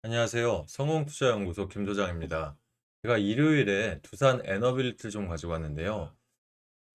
안녕하세요. 성공투자연구소 김소장입니다. 제가 일요일에 두산 에너빌리티를 좀 가지고 왔는데요.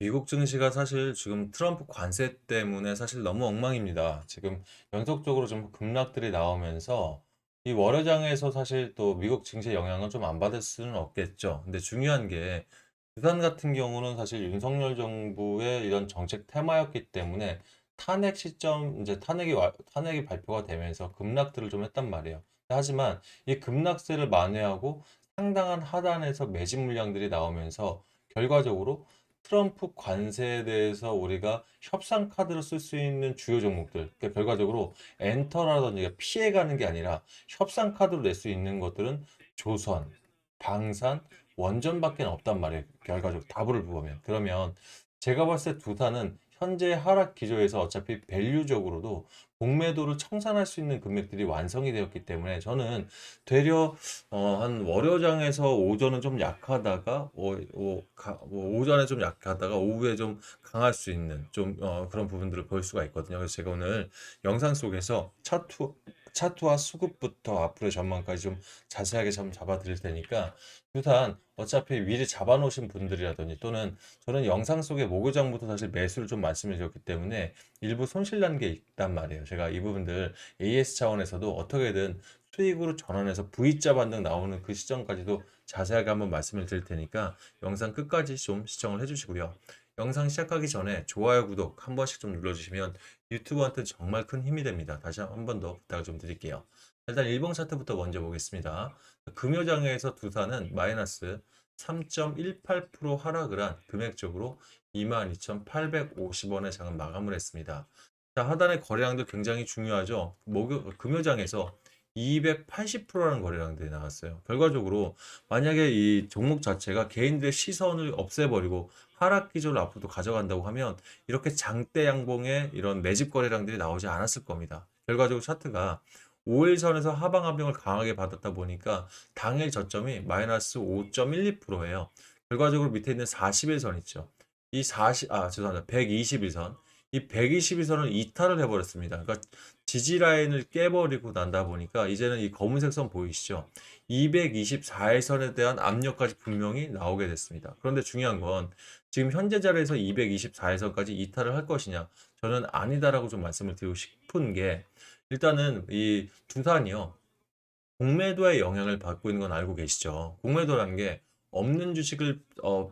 미국 증시가 사실 지금 트럼프 관세 때문에 사실 너무 엉망입니다. 지금 연속적으로 좀 급락들이 나오면서 이 월요장에서 사실 또 미국 증시 영향을 좀 안 받을 수는 없겠죠. 근데 중요한 게 두산 같은 경우는 사실 윤석열 정부의 이런 정책 테마였기 때문에 탄핵 시점 이제 탄핵이 발표가 되면서 급락들을 좀 했단 말이에요. 하지만 이 급락세를 만회하고 상당한 하단에서 매집 물량들이 나오면서 결과적으로 트럼프 관세에 대해서 우리가 협상 카드로 쓸 수 있는 주요 종목들, 그러니까 결과적으로 엔터라든지 피해가는 게 아니라 협상 카드로 낼 수 있는 것들은 조선, 방산, 원전밖에 없단 말이에요. 결과적으로 답을 보면. 그러면 제가 봤을 때 두산은 현재 하락 기조에서 어차피 밸류적으로도 공매도를 청산할 수 있는 금액들이 완성이 되었기 때문에 저는 되려 한 월요장에서 오전은 좀 약하다가 오전에 좀 약하다가 오후에 좀 강할 수 있는 좀 그런 부분들을 볼 수가 있거든요. 그래서 제가 오늘 영상 속에서 차트와 수급부터 앞으로의 전망까지 좀 자세하게 좀 잡아 드릴 테니까 두산 어차피 미리 잡아 놓으신 분들이라든지 또는 저는 영상 속에 모교장부터 사실 매수를 좀 말씀해 드렸기 때문에 일부 손실 난 게 있단 말이에요. 제가 이 부분들 AS 차원에서도 어떻게든 수익으로 전환해서 V자 반등 나오는 그 시점까지도 자세하게 한번 말씀을 드릴 테니까 영상 끝까지 좀 시청을 해주시고요. 영상 시작하기 전에 좋아요, 구독 한 번씩 좀 눌러주시면 유튜브한테 정말 큰 힘이 됩니다. 다시 한 번 더 부탁을 좀 드릴게요. 일단 일봉 차트부터 먼저 보겠습니다. 금요장에서 두산은 마이너스 3.18% 하락을 한 금액적으로 22,850원의 장을 마감을 했습니다. 자, 하단의 거래량도 굉장히 중요하죠. 금요장에서 280%라는 거래량들이 나왔어요. 결과적으로 만약에 이 종목 자체가 개인들의 시선을 없애버리고 하락 기조를 앞으로도 가져간다고 하면 이렇게 장대 양봉의 이런 매집 거래량들이 나오지 않았을 겁니다. 결과적으로 차트가 5일선에서 하방 압력을 강하게 받았다 보니까 당일 저점이 마이너스 5.12%예요. 결과적으로 밑에 있는 40일선 있죠. 죄송합니다. 121선. 이 121선을 이탈을 해버렸습니다. 그러니까 지지 라인을 깨버리고 난다 보니까 이제는 이 검은색 선 보이시죠? 224일선에 대한 압력까지 분명히 나오게 됐습니다. 그런데 중요한 건 지금 현재 자리에서 224일선까지 이탈을 할 것이냐? 저는 아니다라고 좀 말씀을 드리고 싶은 게 일단은 이 두산이요. 공매도의 영향을 받고 있는 건 알고 계시죠? 공매도라는 게 없는 주식을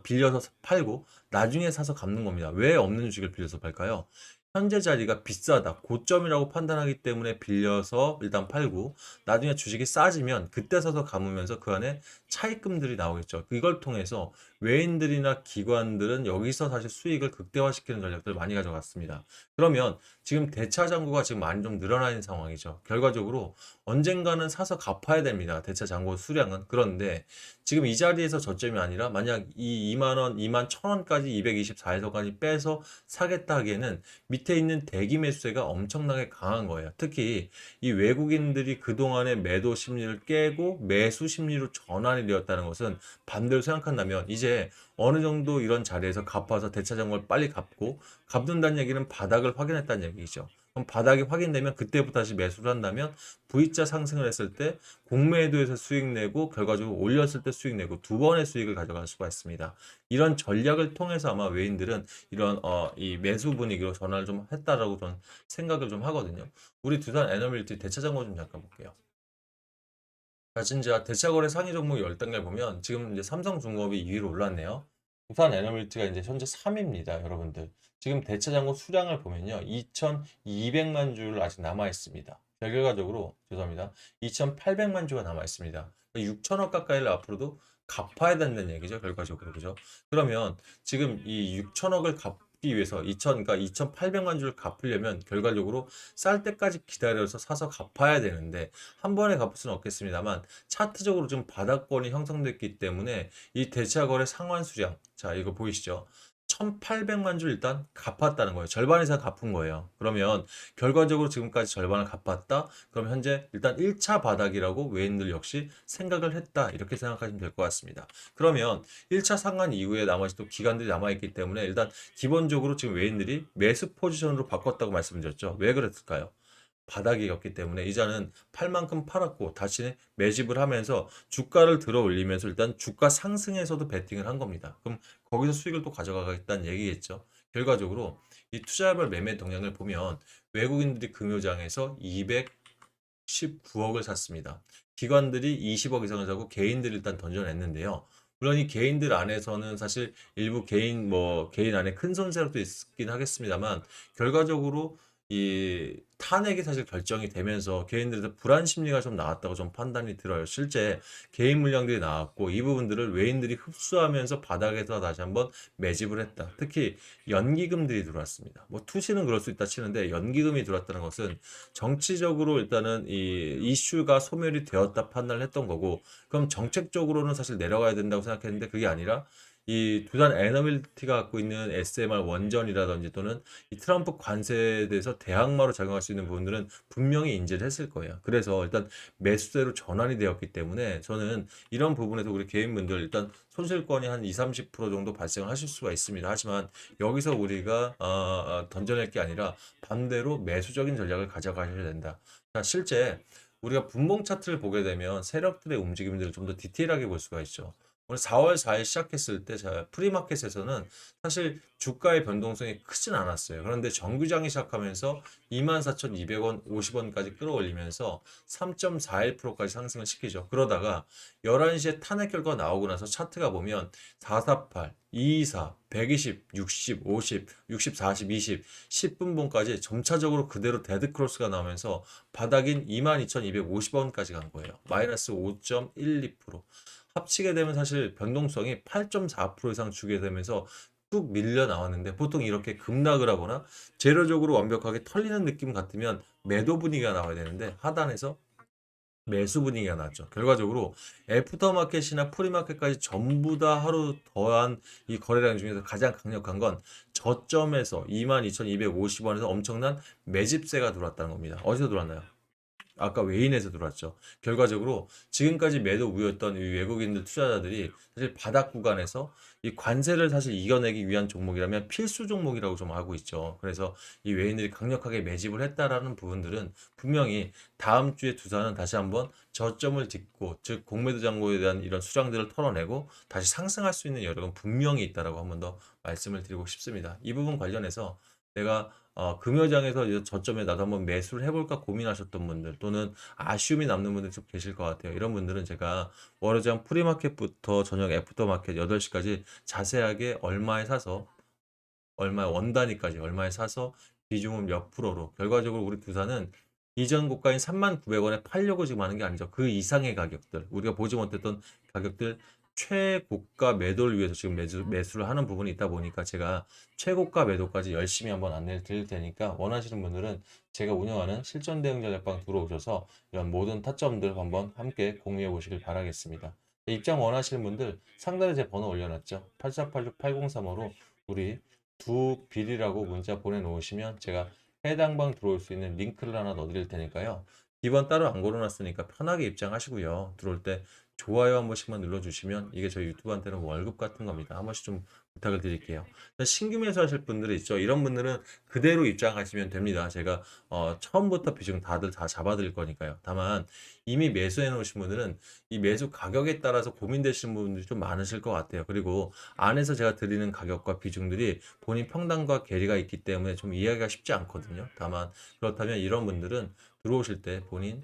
빌려서 팔고 나중에 사서 갚는 겁니다. 왜 없는 주식을 빌려서 팔까요? 현재 자리가 비싸다, 고점이라고 판단하기 때문에 빌려서 일단 팔고 나중에 주식이 싸지면 그때 사서 감으면서 그 안에 차입금들이 나오겠죠. 이걸 통해서 외인들이나 기관들은 여기서 사실 수익을 극대화시키는 전략들을 많이 가져갔습니다. 그러면 지금 대차 잔고가 지금 많이 좀 늘어나 있는 상황이죠. 결과적으로 언젠가는 사서 갚아야 됩니다. 대차 잔고 수량은. 그런데 지금 이 자리에서 저점이 아니라 만약 이 2만 원, 2만 1,000원까지 224에서까지 빼서 사겠다 하기에는 밑에 있는 대기 매수세가 엄청나게 강한 거예요. 특히 이 외국인들이 그동안의 매도 심리를 깨고 매수 심리로 전환이 되었다는 것은 반대로 생각한다면 이제 어느 정도 이런 자리에서 갚아서 대차 잔고를 빨리 갚고 갚는다는 얘기는 바닥을 확인했다는 얘기죠. 그럼 바닥이 확인되면 그때부터 다시 매수를 한다면 V자 상승을 했을 때 공매도에서 수익 내고 결과적으로 올렸을 때 수익 내고 두 번의 수익을 가져갈 수가 있습니다. 이런 전략을 통해서 아마 외인들은 이런 이 매수 분위기로 전환을 좀 했다라고 저는 생각을 좀 하거든요. 우리 두산 에너빌리티 대차장고 좀 잠깐 볼게요. 자, 진짜 대차거래 상위 종목 10단계 보면 지금 이제 삼성중공업이 2위로 올랐네요. 두산 에너빌리티가 이제 현재 3위입니다, 여러분들. 지금 대차장고 수량을 보면요. 2,200만 주를 아직 남아 있습니다. 결과적으로 죄송합니다. 2,800만 주가 남아 있습니다. 6천억 가까이를 앞으로도 갚아야 된다는 얘기죠, 결과적으로. 그죠? 그러면 지금 이 6천억을 갚기 위해서 2,800만 주를 갚으려면 결과적으로 쌀 때까지 기다려서 사서 갚아야 되는데 한 번에 갚을 수는 없겠습니다만 차트적으로 좀 바닥권이 형성됐기 때문에 이 대차거래 상환 수량 자 이거 보이시죠? 1,800만 주 일단 갚았다는 거예요. 절반 이상 갚은 거예요. 그러면 결과적으로 지금까지 절반을 갚았다. 그럼 현재 일단 1차 바닥이라고 외인들 역시 생각을 했다. 이렇게 생각하시면 될 것 같습니다. 그러면 1차 상환 이후에 나머지 또 기간들이 남아있기 때문에 일단 기본적으로 지금 외인들이 매수 포지션으로 바꿨다고 말씀드렸죠. 왜 그랬을까요? 바닥이었기 때문에 이자는 팔 만큼 팔았고 다시 매집을 하면서 주가를 들어 올리면서 일단 주가 상승에서도 베팅을 한 겁니다. 그럼 거기서 수익을 또 가져가겠다는 얘기겠죠. 결과적으로 이 투자별 매매 동향을 보면 외국인들이 금요장에서 219억을 샀습니다. 기관들이 20억 이상을 사고 개인들이 일단 던져냈는데요. 물론 이 개인들 안에서는 사실 일부 개인 안에 큰 손세력도 있긴 하겠습니다만 결과적으로 이 탄핵이 사실 결정이 되면서 개인들에서 불안 심리가 좀 나왔다고 좀 판단이 들어요. 실제 개인 물량들이 나왔고 이 부분들을 외인들이 흡수하면서 바닥에서 다시 한번 매집을 했다. 특히 연기금들이 들어왔습니다. 뭐 투시는 그럴 수 있다 치는데 연기금이 들어왔다는 것은 정치적으로 일단은 이 이슈가 소멸이 되었다 판단을 했던 거고 그럼 정책적으로는 사실 내려가야 된다고 생각했는데 그게 아니라 이 두산 에너빌티가 갖고 있는 SMR 원전이라든지 또는 이 트럼프 관세에 대해서 대항마로 작용할 수 있는 부분들은 분명히 인지를 했을 거예요. 그래서 일단 매수세로 전환이 되었기 때문에 저는 이런 부분에서 우리 개인분들 일단 손실권이 한 2, 30% 정도 발생하실 수가 있습니다. 하지만 여기서 우리가 던져낼 게 아니라 반대로 매수적인 전략을 가져가셔야 된다. 자, 실제 우리가 분봉 차트를 보게 되면 세력들의 움직임들을 좀 더 디테일하게 볼 수가 있죠. 오늘 4월 4일 시작했을 때 프리마켓에서는 사실 주가의 변동성이 크진 않았어요. 그런데 정규장이 시작하면서 24,200원, 50원까지 끌어올리면서 3.41%까지 상승을 시키죠. 그러다가 11시에 탄핵 결과가 나오고 나서 차트가 보면 448, 224, 120, 60, 50, 60, 40, 20, 10분봉까지 점차적으로 그대로 데드크로스가 나오면서 바닥인 22,250원까지 간 거예요. 마이너스 5.12%. 합치게 되면 사실 변동성이 8.4% 이상 주게 되면서 뚝 밀려 나왔는데 보통 이렇게 급락을 하거나 재료적으로 완벽하게 털리는 느낌 같으면 매도 분위기가 나와야 되는데 하단에서 매수 분위기가 나왔죠. 결과적으로 애프터마켓이나 프리마켓까지 전부 다 하루 더한 이 거래량 중에서 가장 강력한 건 저점에서 22,250원에서 엄청난 매집세가 들어왔다는 겁니다. 어디서 들어왔나요? 아까 외인에서 들어왔죠. 결과적으로 지금까지 매도 우였던 이 외국인들 투자자들이 사실 바닥 구간에서 이 관세를 사실 이겨내기 위한 종목이라면 필수 종목이라고 좀 하고 있죠. 그래서 이 외인들이 강력하게 매집을 했다라는 부분들은 분명히 다음 주에 두산은 다시 한번 저점을 딛고 즉 공매도 잔고에 대한 이런 수장들을 털어내고 다시 상승할 수 있는 여력은 분명히 있다라고 한번 더 말씀을 드리고 싶습니다. 이 부분 관련해서 내가 금요장에서 이제 저점에 나도 한번 매수를 해볼까 고민하셨던 분들 또는 아쉬움이 남는 분들 좀 계실 것 같아요. 이런 분들은 제가 월요장 프리마켓부터 저녁 애프터마켓 8시까지 자세하게 얼마에 사서 얼마에 원 단위까지 얼마에 사서 비중은 몇 프로로 결과적으로 우리 두산은 이전 고가인 39,000원에 팔려고 지금 하는 게 아니죠. 그 이상의 가격들 우리가 보지 못했던 가격들 최고가 매도를 위해서 지금 매수를 하는 부분이 있다 보니까 제가 최고가 매도까지 열심히 한번 안내를 드릴 테니까 원하시는 분들은 제가 운영하는 실전 대응 전략방 들어오셔서 이런 모든 타점들 한번 함께 공유해 보시길 바라겠습니다. 입장 원하시는 분들 상단에 제 번호 올려놨죠. 8486-8035로 우리 두 빌이라고 문자 보내놓으시면 제가 해당 방 들어올 수 있는 링크를 하나 넣어드릴 테니까요. 기본 따로 안 걸어놨으니까 편하게 입장하시고요. 들어올 때 좋아요 한 번씩만 눌러주시면 이게 저희 유튜브한테는 월급 같은 겁니다. 한 번씩 좀 부탁을 드릴게요. 신규 매수하실 분들이 있죠. 이런 분들은 그대로 입장하시면 됩니다. 제가 처음부터 비중 다들 다 잡아드릴 거니까요. 다만 이미 매수해 놓으신 분들은 이 매수 가격에 따라서 고민되시는 분들이 좀 많으실 것 같아요. 그리고 안에서 제가 드리는 가격과 비중들이 본인 평단과 괴리가 있기 때문에 좀 이해하기가 쉽지 않거든요. 다만 그렇다면 이런 분들은 들어오실 때 본인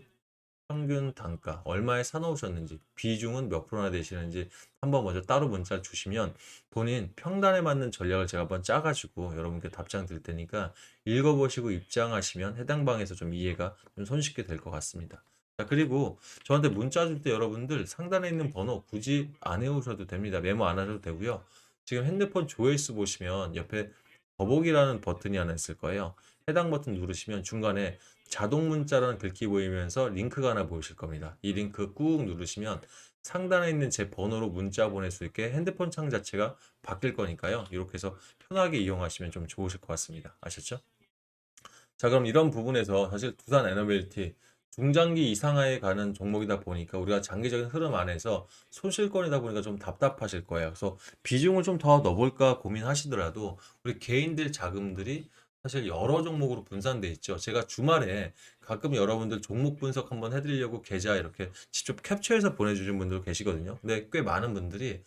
평균 단가 얼마에 사놓으셨는지 비중은 몇 프로나 되시는지 한번 먼저 따로 문자 주시면 본인 평단에 맞는 전략을 제가 한번 짜가지고 여러분께 답장 드릴 테니까 읽어보시고 입장하시면 해당 방에서 좀 이해가 좀 손쉽게 될 것 같습니다. 자, 그리고 저한테 문자 줄 때 여러분들 상단에 있는 번호 굳이 안 외우셔도 됩니다. 메모 안 하셔도 되고요. 지금 핸드폰 조회수 보시면 옆에 더보기라는 버튼이 하나 있을 거예요. 해당 버튼 누르시면 중간에 자동 문자라는 글귀 보이면서 링크가 하나 보이실 겁니다. 이 링크 꾹 누르시면 상단에 있는 제 번호로 문자 보낼 수 있게 핸드폰 창 자체가 바뀔 거니까요. 이렇게 해서 편하게 이용하시면 좀 좋으실 것 같습니다. 아셨죠? 자, 그럼 이런 부분에서 사실 두산 에너빌티 중장기 이상하에 가는 종목이다 보니까 우리가 장기적인 흐름 안에서 손실권이다 보니까 좀 답답하실 거예요. 그래서 비중을 좀 더 넣어볼까 고민하시더라도 우리 개인들 자금들이 사실 여러 종목으로 분산돼 있죠. 제가 주말에 가끔 여러분들 종목 분석 한번 해드리려고 계좌 이렇게 직접 캡처해서 보내주신 분들 계시거든요. 근데 꽤 많은 분들이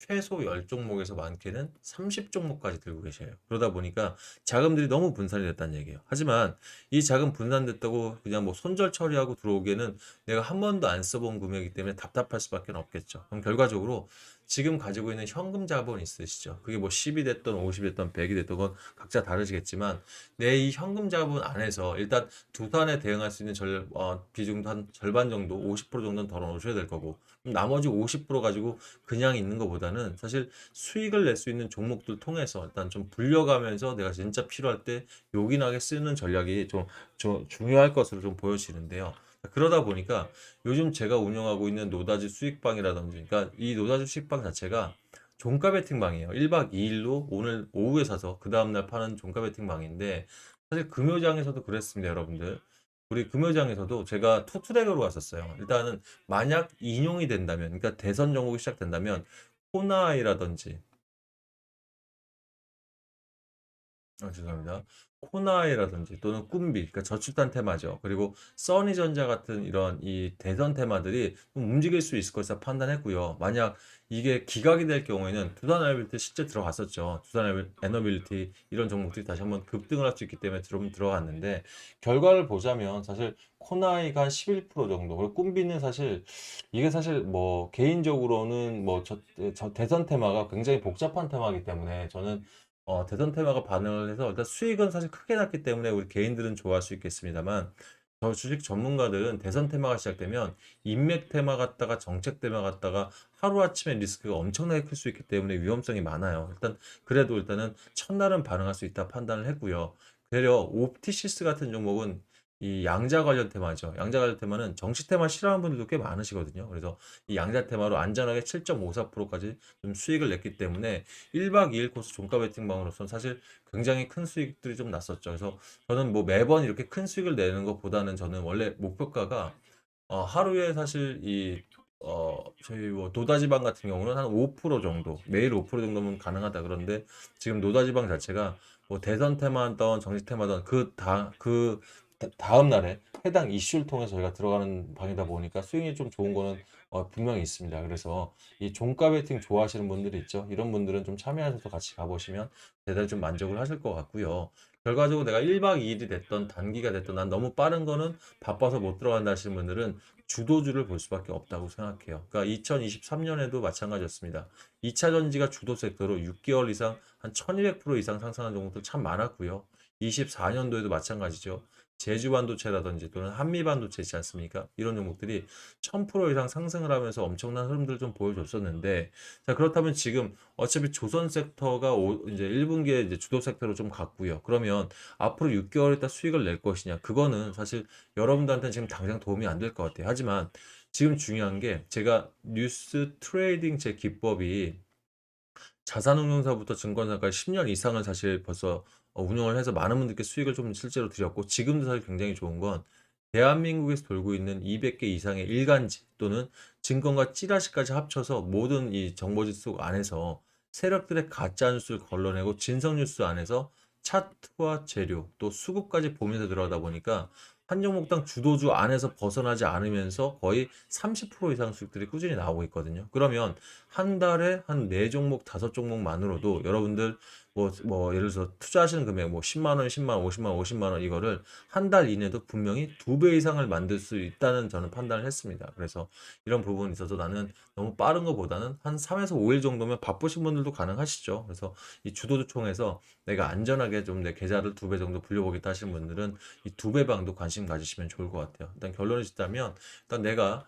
최소 10종목에서 많게는 30종목까지 들고 계셔요. 그러다 보니까 자금들이 너무 분산이 됐다는 얘기예요. 하지만 이 자금 분산됐다고 그냥 뭐 손절 처리하고 들어오기에는 내가 한 번도 안 써본 금액이기 때문에 답답할 수밖에 없겠죠. 그럼 결과적으로 지금 가지고 있는 현금 자본 있으시죠? 그게 뭐 10이 됐던 50이 됐던 100이 됐던 건 각자 다르시겠지만 내 이 현금 자본 안에서 일단 두산에 대응할 수 있는 비중도 한 절반 정도 50% 정도는 덜어 놓으셔야 될 거고 나머지 50% 가지고 그냥 있는 것보다는 사실 수익을 낼 수 있는 종목들 통해서 일단 좀 불려가면서 내가 진짜 필요할 때 요긴하게 쓰는 전략이 좀 중요할 것으로 좀 보여지는데요. 그러다 보니까 요즘 제가 운영하고 있는 노다지 수익방이라든지, 그러니까 이 노다지 수익방 자체가 종가 베팅방이에요. 1박 2일로 오늘 오후에 사서 그 다음날 파는 종가 베팅방인데, 사실 금요장에서도 그랬습니다, 여러분들. 우리 금요장에서도 제가 투트랙으로 갔었어요. 일단은 만약 인용이 된다면, 그러니까 대선 정국이 시작된다면, 코나이라든지, 죄송합니다. 코나이라든지 또는 꿈비, 그러니까 저축단 테마죠. 그리고 써니전자 같은 이런 이 대선 테마들이 좀 움직일 수 있을 것이라 판단했고요. 만약 이게 기각이 될 경우에는 두산 에너빌리티 실제 들어갔었죠. 두산 에너빌리티 이런 종목들이 다시 한번 급등을 할 수 있기 때문에 들어갔는데 결과를 보자면 사실 코나이가 한 11% 정도, 그리고 꿈비는 사실 이게 사실 뭐 개인적으로는 뭐 저 대선 테마가 굉장히 복잡한 테마이기 때문에 저는 대선 테마가 반응을 해서 일단 수익은 사실 크게 났기 때문에 우리 개인들은 좋아할 수 있겠습니다만 저 주식 전문가들은 대선 테마가 시작되면 인맥 테마 갔다가 정책 테마 갔다가 하루아침에 리스크가 엄청나게 클 수 있기 때문에 위험성이 많아요. 일단 그래도 일단은 첫날은 반응할 수 있다 판단을 했고요. 되려 옵티시스 같은 종목은 이 양자 관련 테마죠. 양자 관련 테마는 정치 테마 싫어하는 분들도 꽤 많으시거든요. 그래서 이 양자 테마로 안전하게 7.54%까지 좀 수익을 냈기 때문에 1박 2일 코스 종가 베팅방으로서는 사실 굉장히 큰 수익들이 좀 났었죠. 그래서 저는 뭐 매번 이렇게 큰 수익을 내는 것보다는 저는 원래 목표가가 하루에 사실 저희 뭐 노다지방 같은 경우는 한 5% 정도, 매일 5% 정도면 가능하다. 그런데 지금 노다지방 자체가 뭐 대선 테마든 정치 테마든 그 다음 날에 해당 이슈를 통해서 저희가 들어가는 방이다 보니까 수익이 좀 좋은 거는 분명히 있습니다. 그래서 이 종가 베팅 좋아하시는 분들이 있죠. 이런 분들은 좀 참여하셔서 같이 가보시면 대단히 좀 만족을 하실 것 같고요. 결과적으로 내가 1박 2일이 됐던 단기가 됐던 난 너무 빠른 거는 바빠서 못 들어간다 하시는 분들은 주도주를 볼 수밖에 없다고 생각해요. 그러니까 2023년에도 마찬가지였습니다. 2차 전지가 주도 섹터로 6개월 이상 한 1200% 이상 상승한 종목들 참 많았고요. 24년도에도 마찬가지죠. 제주반도체라든지 또는 한미반도체 있지 않습니까? 이런 종목들이 1000% 이상 상승을 하면서 엄청난 흐름들을 좀 보여줬었는데, 자, 그렇다면 지금 어차피 조선 섹터가 이제 1분기에 이제 주도 섹터로 좀 갔고요. 그러면 앞으로 6개월 있다 수익을 낼 것이냐? 그거는 사실 여러분들한테는 지금 당장 도움이 안 될 것 같아요. 하지만 지금 중요한 게 제가 뉴스 트레이딩 제 기법이 자산운용사부터 증권사까지 10년 이상을 사실 벌써 운영을 해서 많은 분들께 수익을 좀 실제로 드렸고 지금도 사실 굉장히 좋은 건 대한민국에서 돌고 있는 200개 이상의 일간지 또는 증권과 찌라시까지 합쳐서 모든 이 정보지수 안에서 세력들의 가짜 뉴스를 걸러내고 진성 뉴스 안에서 차트와 재료 또 수급까지 보면서 들어가다 보니까 한 종목당 주도주 안에서 벗어나지 않으면서 거의 30% 이상 수익들이 꾸준히 나오고 있거든요. 그러면 한 달에 한 4종목, 5종목만으로도 여러분들 예를 들어서 투자하시는 금액 뭐 10만 원, 10만 원, 50만 원, 50만 원 이거를 한 달 이내도 분명히 2배 이상을 만들 수 있다는 저는 판단을 했습니다. 그래서 이런 부분에 있어서 나는 너무 빠른 것보다는 한 3에서 5일 정도면 바쁘신 분들도 가능하시죠. 그래서 이 주도주 총에서 내가 안전하게 좀 내 계좌를 2배 정도 불려보겠다 하시는 분들은 이 2배 방도 관심 가지시면 좋을 것 같아요. 일단 결론이 있다면 일단 내가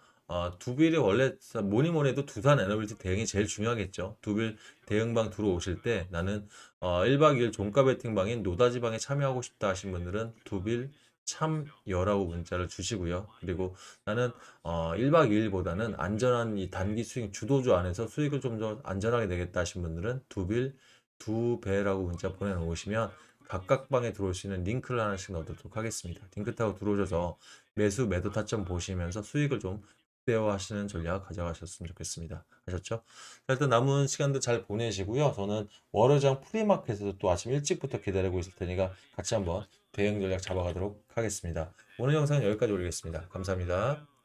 두빌이 원래 뭐니 뭐니 해도 두산 에너빌티 대응이 제일 중요하겠죠. 두빌 대응방 들어오실 때 나는 1박 2일 종가 베팅방인 노다지방에 참여하고 싶다 하신 분들은 두빌 참여라고 문자를 주시고요. 그리고 나는 1박 2일보다는 안전한 이 단기 수익 주도주 안에서 수익을 좀 더 안전하게 내겠다 하신 분들은 두빌 2배라고 문자 보내놓으시면 각각 방에 들어올 수 있는 링크를 하나씩 넣어두도록 하겠습니다. 링크 타고 들어오셔서 매수 매도 타점 보시면서 수익을 좀 극대화하시는 전략 가져가셨으면 좋겠습니다. 아셨죠? 자, 일단 남은 시간도 잘 보내시고요. 저는 월요장 프리마켓에서 또 아침 일찍부터 기다리고 있을 테니까 같이 한번 대응 전략 잡아가도록 하겠습니다. 오늘 영상은 여기까지 올리겠습니다. 감사합니다.